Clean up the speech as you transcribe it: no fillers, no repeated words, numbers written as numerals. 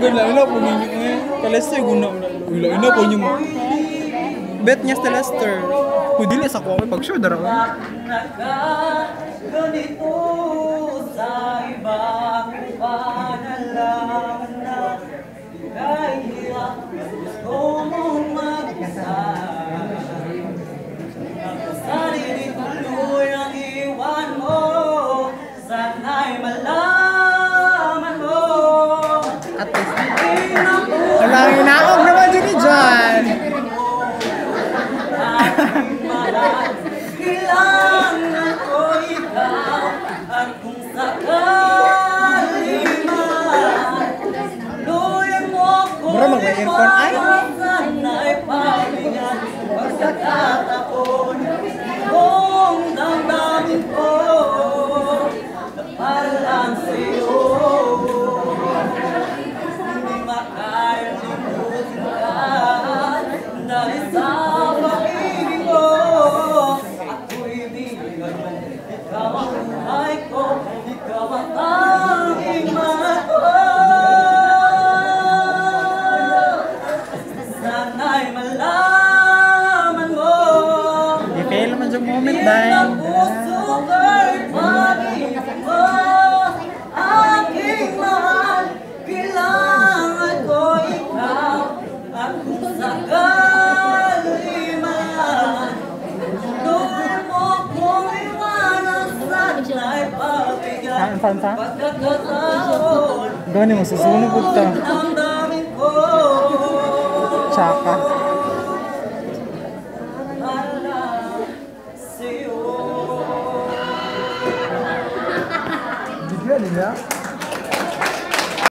Ila po ninyo eh. Kalester guna mo na. Ila po ninyo mo. Bet niya sa Lester. Kudili sa kuha pag sure dara. Ganito sa ibang panalaman na kaya gusto mong mag-isa. Sarili tuloy ang iwan mo. Sana'y malaman mo. At least. Walang inaog naman dyan. Kailangan ko ikaw. At kung sakali man luya mo ko sana'y pahingan. Pagkakataon kung damdamin ko na para lang sa'yo. Hindi makalimutin ka dahil sa pag-ibig ko. Ako'y bigyan mo, ikaw ang buhay ko, ikaw ang tanging mahal ko. Sana'y malaman mo. I-fail naman yung moment dahil. Ang puso ko'y pag-ibig mo. Aking mahal, kailangan ko ikaw. At kung sakali man luya mo kong iwanan, sana'y pagbigyan. Pagkakataon Gani mo susunod po ta. damdamin ko. Tsaka.